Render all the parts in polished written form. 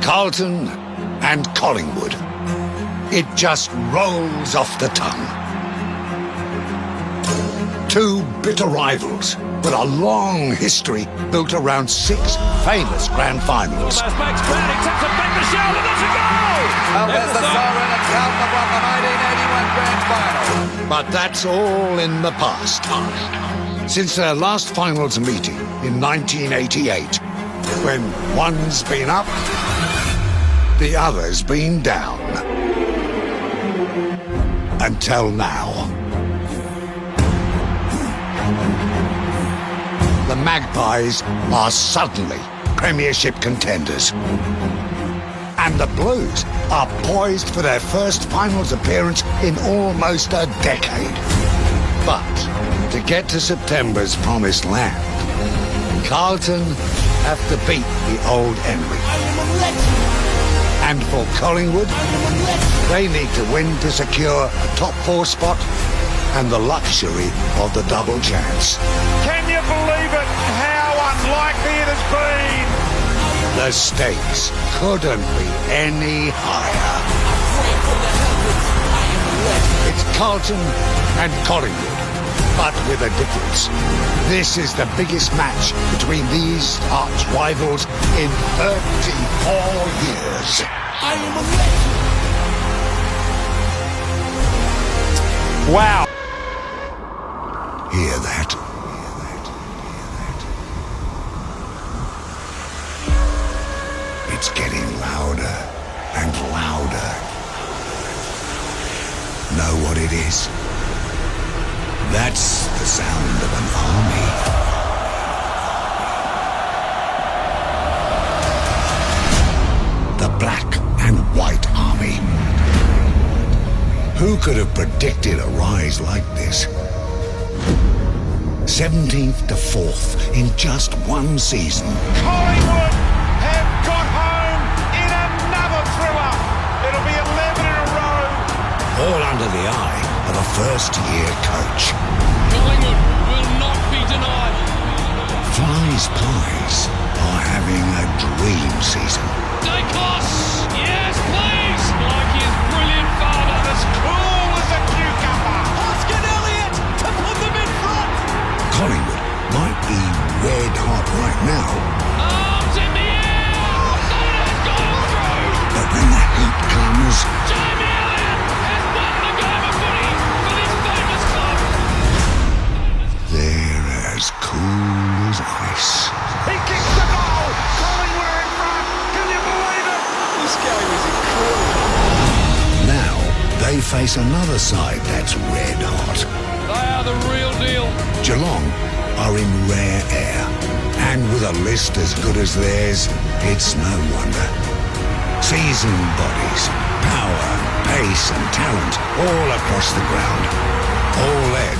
Carlton and Collingwood. It just rolls off the tongue. Two bitter rivals with a long history built around 6 famous grand finals. There's Max Browning, taps it back to Sheldon, that's a goal! Oh, there's the siren and Carlton have won the 1981 grand final. But that's all in the past. Since their last finals meeting in 1988, when one's been up, the other's been down. Until now. The Magpies are suddenly premiership contenders. And the Blues are poised for their first finals appearance in almost a decade. But to get to September's promised land, Carlton have to beat the old enemy. And for Collingwood, they need to win to secure a top 4 spot and the luxury of the double chance. Can you believe it? How unlikely it has been! The stakes couldn't be any higher. It's Carlton and Collingwood, but with a difference. This is the biggest match between these arch rivals in 34 years. I am a legend. Wow! Hear that? It's getting louder and louder. Know what it is? That's the sound of an army. The Black and White Army. Who could have predicted a rise like this? 17th to 4th in just one season. Collingwood have got home in another thriller. It'll be 11 in a row. All under the eye of a first-year coach. Collingwood will not be denied. Fly's Pies are having a dream season. Dacos! Yes, please! Like his brilliant father. As cool as a cucumber. Oscar Elliott to put them in front! Collingwood might be red hot right now, Arms in the air! That has gone through! but when the heat comes, Jamie Elliott has won the game of footy for this famous club! they're as cool as ice. He kicks the goal. Collingwood are in front. Can you believe it? This game is incredible. Now they face another side that's red hot. They are the real deal. Geelong are in rare air, and with a list as good as theirs, it's no wonder. Seasoned bodies, power, pace and talent all across the ground, all led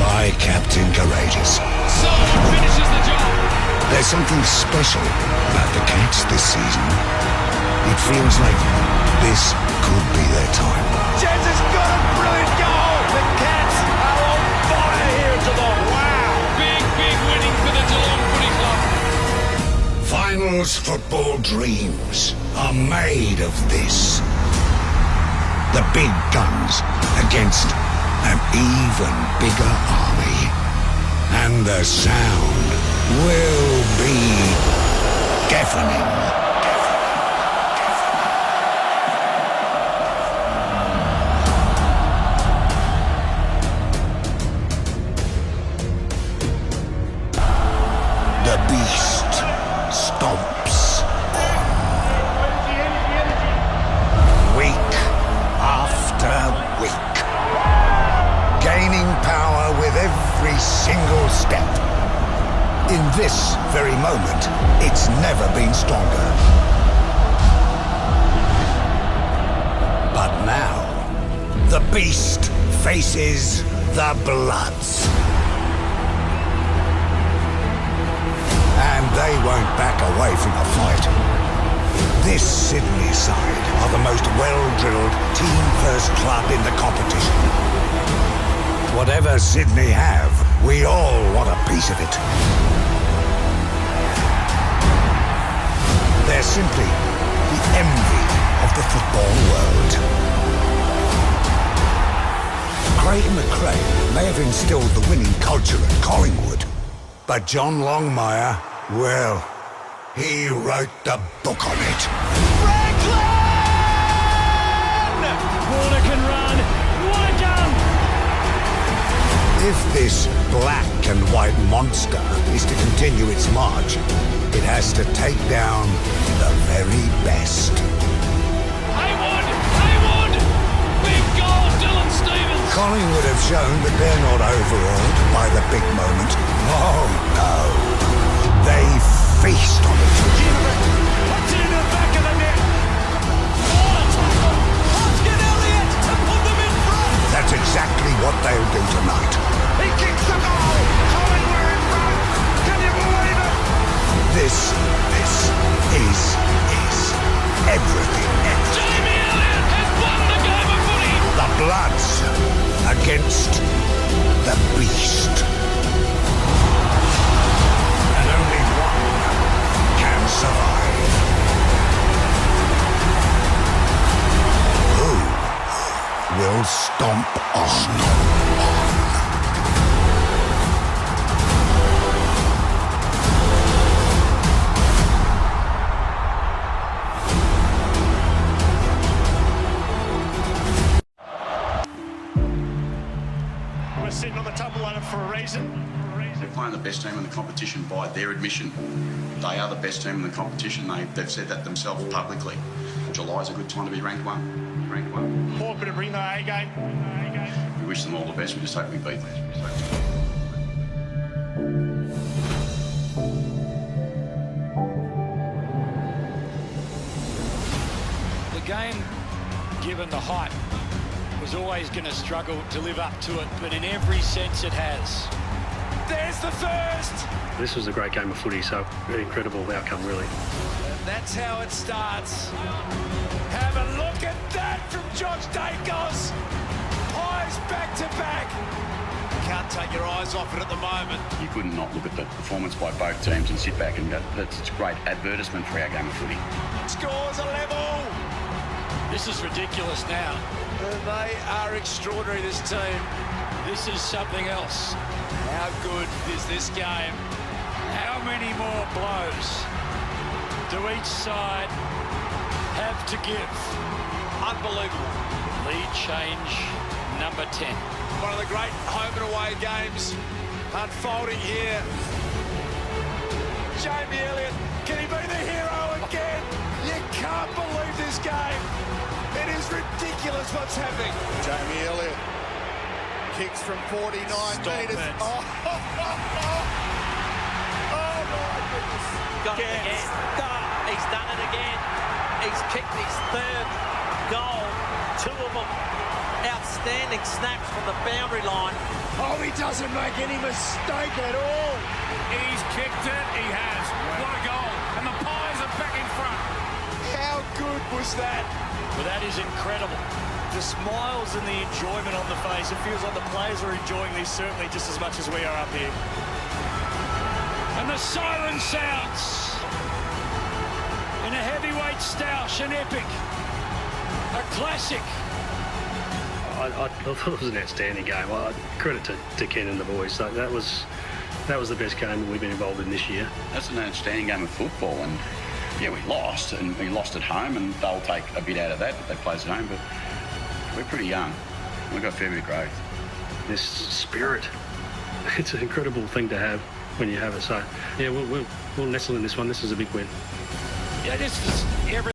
by Captain Courageous. So finishes the job. There's something special about the Cats this season. It feels like this could be their time. Jens has got a brilliant goal. The Cats are on fire here at Geelong. Wow. Big winning for the Geelong Footy Club. Finals football dreams are made of this. The big guns against an even bigger army. And the sound will be deafening. The beast stomps on. Week after week. Gaining power with every single step. In this very moment, it's never been stronger. But now, the beast faces the Bloods. And they won't back away from a fight. This Sydney side are the most well-drilled team-first club in the competition. Whatever Sydney have, we all want a piece of it. They're simply the the football world. Craig McRae may have instilled the winning culture at Collingwood, but John Longmire, well, he wrote the book on it. Warner can run. What a gun! If this black and white monster is to continue its march, it has to take down the very best. Haywood! Haywood! Big goal, Dylan Stevens! Collingwood have shown that they're not overawed by the big moment. Oh, no. They feast on it. Puts it in the back of the net. That's exactly what they'll do tonight. He kicks the goal. Collingwood in front. Can you believe it? This is everything. Jamie Elliott has won the game of footy! The Bloods against the Beast. And only one can survive. Who will stomp on? We're sitting on the top ladder for a reason. They're playing the best team in the competition by their admission. They are the best team in the competition. They've said that themselves publicly. July's a good time to be ranked one. Hoping to bring the A game. We wish them all the best. We just hope we beat them. The game, given the hype, was always going to struggle to live up to it, but in every sense it has. There's the first. This was a great game of footy, so an incredible outcome, really. And that's how it starts. Have a look at that from Josh Dacos. Pies back to back. Can't take your eyes off it at the moment. You couldn't not look at the performance by both teams and sit back and go, that's a great advertisement for our game of footy. Scores a level. This is ridiculous now. They are extraordinary, this team. This is something else. How good is this game? How many more blows do each side have to give? Unbelievable. Lead change number 10. One of the great home and away games unfolding here. Jamie Elliott, can he be the hero again? You can't believe this game. It is ridiculous what's happening. Jamie Elliott kicks from 49 metres. Oh, my goodness. Got it again. He's done it again. He's kicked his third goal. Two of them outstanding snaps from the boundary line. Oh, he doesn't make any mistake at all. He's kicked it. He has. What a goal. And the Pies are back in front. How good was that? Well, that is incredible. The smiles and the enjoyment on the face. It feels like the players are enjoying this certainly just as much as we are up here. And the siren sounds. In a heavyweight stoush, an epic. A classic. I thought it was an outstanding game. Credit to Ken and the boys. So that was the best game that we've been involved in this year. That's an outstanding game of football, and yeah, we lost at home, and they'll take a bit out of that if they play at home, but we're pretty young. We've got a fair bit of growth. This spirit, it's an incredible thing to have when you have it. So yeah, we'll nestle in this one. This is a big win. Yeah, this is every.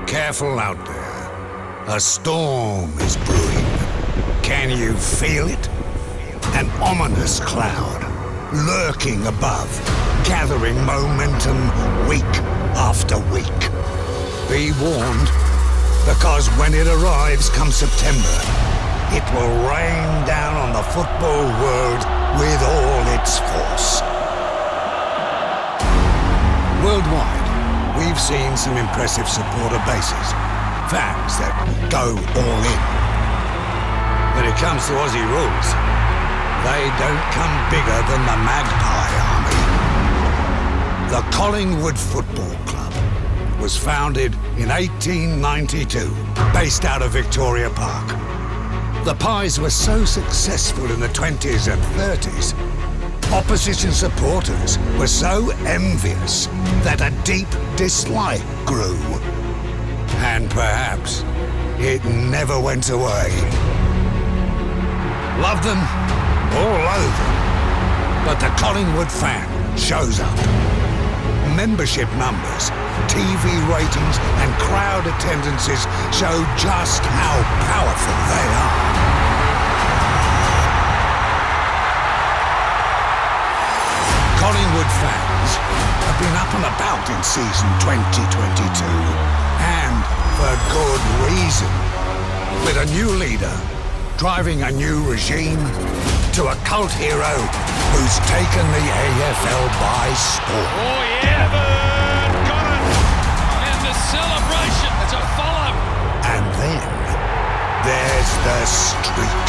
Careful out there. A storm is brewing. Can you feel it? An ominous cloud lurking above, gathering momentum week after week. Be warned, because when it arrives come September, it will rain down on the football world with all its force. Worldwide, we've seen some impressive supporter bases, fans that go all in. When it comes to Aussie rules, they don't come bigger than the Magpie Army. The Collingwood Football Club was founded in 1892, based out of Victoria Park. The Pies were so successful in the 20s and 30s, opposition supporters were so envious that a deep dislike grew. And perhaps it never went away. Love them or loathe them, but the Collingwood fan shows up. Membership numbers, TV ratings and crowd attendances show just how powerful they are. Collingwood fans have been up and about in season 2022, and for good reason. With a new leader, driving a new regime, to a cult hero who's taken the AFL by storm. Oh, yeah! Got it! And the celebration to follow. And then there's the streak.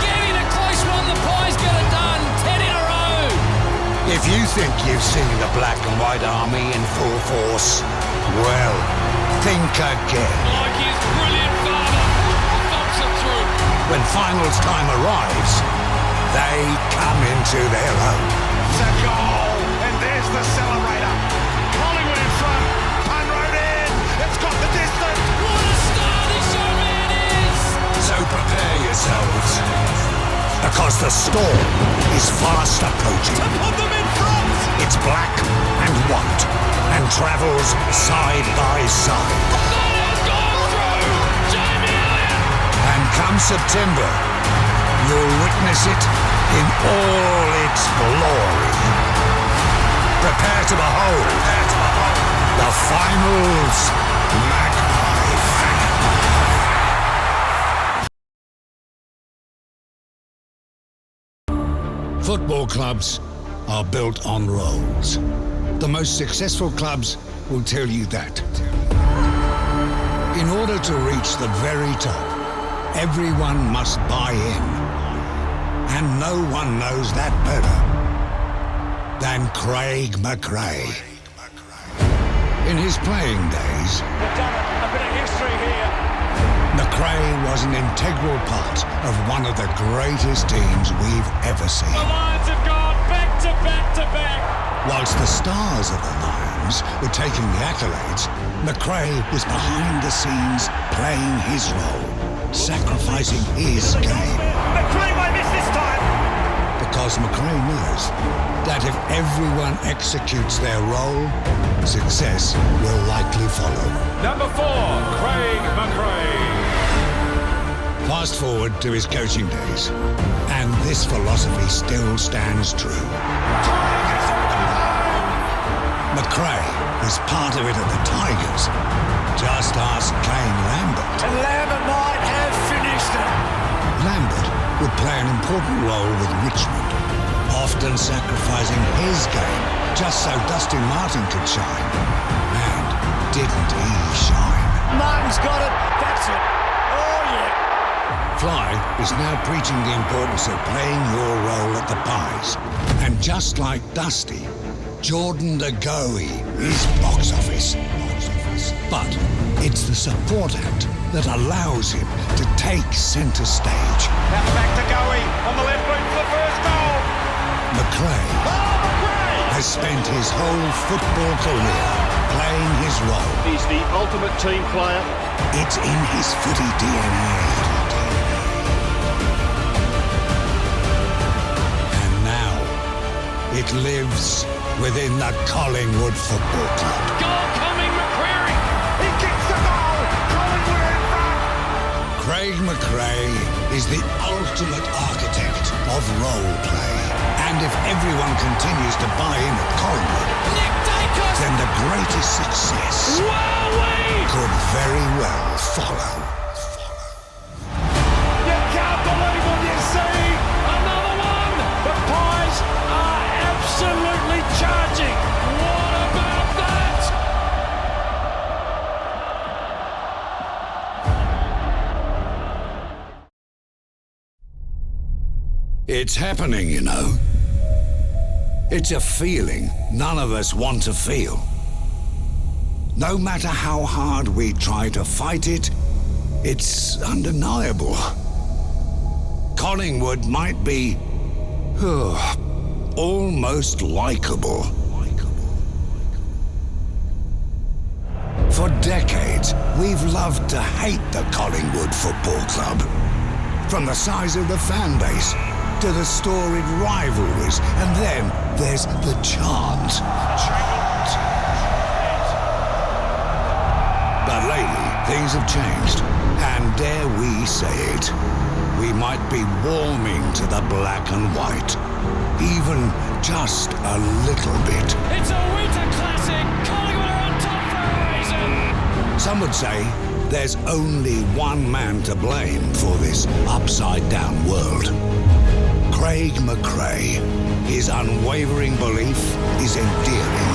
Getting a close one, the Pies get it done. 10 in a row. If you think you've seen the black and white army in full force, well, think again. Like his brilliant father. Thumps it through. When finals time arrives, they come into their own. It's a goal, and there's the celebrator. Collingwood in front, Penrod in, it's got the distance. What a star this young man is. So prepare yourselves, because the storm is fast approaching. Put them in front. It's black and white, and travels side by side. That has gone through. Jamie Elliott. And come September, you'll witness it in all its glory. Prepare to behold the finals Magpie fan. Football clubs are built on roles. The most successful clubs will tell you that. In order to reach the very top, everyone must buy in. And no one knows that better than Craig McRae. In his playing days, They've done a bit of history here. McRae was an integral part of one of the greatest teams we've ever seen. The Lions have gone back to back to back. Whilst the stars of the Lions were taking the accolades, McRae was behind the scenes playing his role, sacrificing his game. McRae might miss this time. Because McRae knows that if everyone executes their role, success will likely follow. Number 4, Craig McRae. Fast forward to his coaching days, and this philosophy still stands true. McRae was part of it at the Tigers. Just ask Kane Lambert. And Lambert might have finished it. Lambert would play an important role with Richmond, often sacrificing his game just so Dustin Martin could shine. And didn't he shine? Martin's got it. That's it. Oh, yeah. Fly is now preaching the importance of playing your role at the Pies. And just like Dusty, Jordan De Goey is box office. But it's the support act that allows him to take centre stage. Now back to Goey on the left wing for the first goal. McRae McRae! has spent his whole football career playing his role. He's the ultimate team player. It's in his footy DNA. And now it lives within the Collingwood Football Club. Goal coming, McCreary. He kicks the goal. Collingwood in front. Craig McRae is the ultimate architect of role play. And if everyone continues to buy in at Collingwood, Nick Dacus. then the greatest success Wowee. could very well follow. You can't believe what you see. Another one. The Pies are absolutely charging. What about that? It's happening, you know. It's a feeling none of us want to feel. No matter how hard we try to fight it, it's undeniable. Collingwood might be almost likable. For decades, we've loved to hate the Collingwood Football Club. From the size of the fan base to the storied rivalries, and then there's the chant. But lately, things have changed, and dare we say it, we might be warming to the black and white, even just a little bit. It's a winter classic. Collingwood are on top for a reason. Some would say there's only one man to blame for this upside-down world. Craig McRae. His unwavering belief is endearing.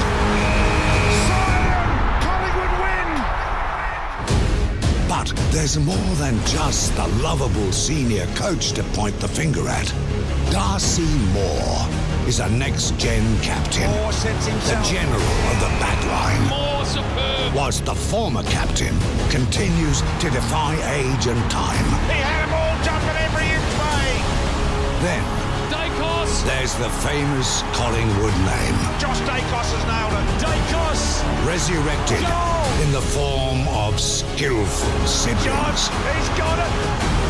But there's more than just the lovable senior coach to point the finger at. Darcy Moore is a next-gen captain, the general of the backline. More superb. Whilst the former captain continues to defy age and time. He had them all jumping every inch way. Then Dacos. there's the famous Collingwood name. Josh Dacos has nailed it. Dacos. Resurrected in the form of skillful siblings He's got it.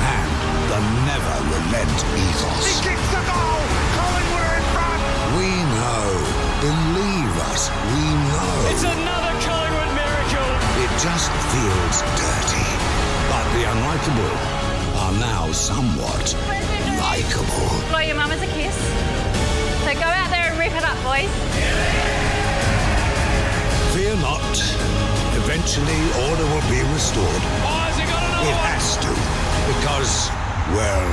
and the never-relent ethos. He kicks the goal. Collingwood are in front. We know, believe us, we know. It's another Collingwood miracle. It just feels dirty. But the unlikable are now somewhat likable. Blow your mum as a kiss. So go out there and rip it up, boys. Fear not. Eventually, order will be restored. Oh, has he got another It one? has to, because, well,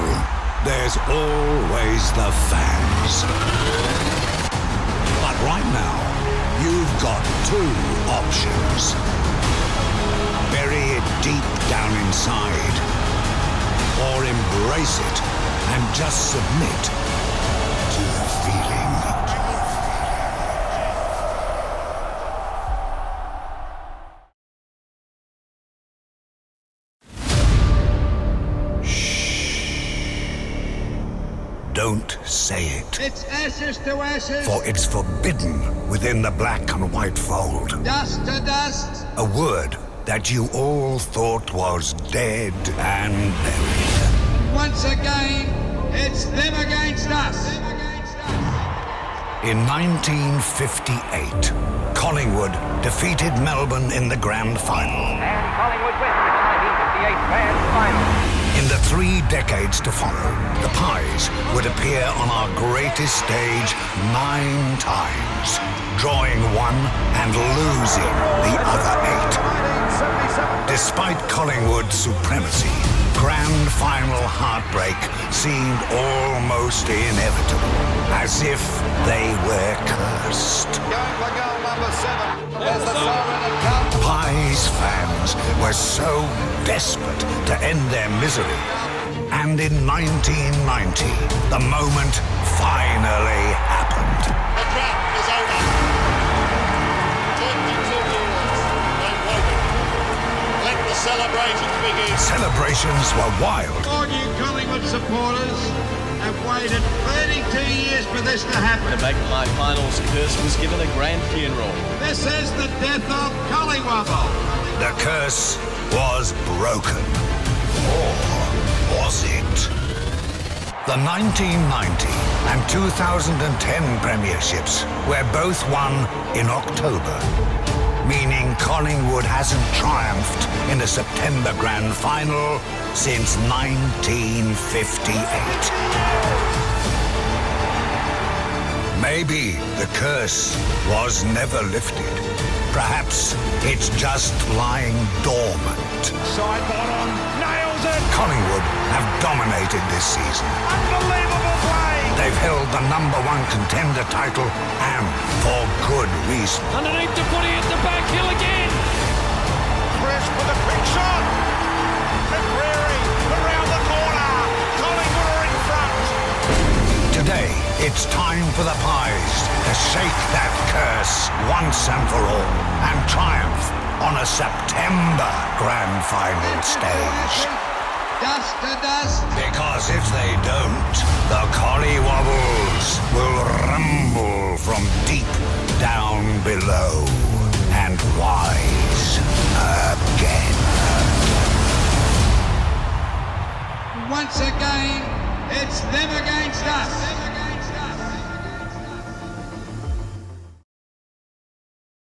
there's always the fans. But right now, you've got two options. Bury it deep down inside, or embrace it and just submit to the feeling. Don't say it, It's ashes to ashes, for it's forbidden within the black and white fold. dust to dust. A word that you all thought was dead and buried. Once again, it's them against us. In 1958, Collingwood defeated Melbourne in the grand final. And Collingwood wins the 1958 grand final. In the 3 decades to follow, the Pies would appear on our greatest stage 9 times, drawing 1 and losing the other 8. Despite Collingwood's supremacy, grand final heartbreak seemed almost inevitable, as if they were cursed. Going for goal number 7. There's the siren and come. Pies fans were so desperate to end their misery. And in 1990, the moment finally happened. The drought is over. 22 years. They've waited. Let the celebrations begin. Celebrations were wild. All you Collingwood supporters have waited 32 years for this to happen. The Magpie Finals curse was given a grand funeral. This is the death of Collingwood. The curse was broken. Or was it? The 1990 and 2010 premierships were both won in October, meaning Collingwood hasn't triumphed in a September grand final since 1958. Maybe the curse was never lifted. Perhaps it's just lying dormant. Side bottom. Nails it. Collingwood have dominated this season. Unbelievable play. They've held the number 1 contender title, and for good reason. Underneath the footy at the back hill again. Chris with a quick shot. McRae around the corner. Collingwood are in front. Today, it's time for the Pies to shake that curse once and for all and triumph on a September grand final stage. Dust to dust. Because if they don't, the Collywobbles will rumble from deep down below and rise again. Once again, it's them against us.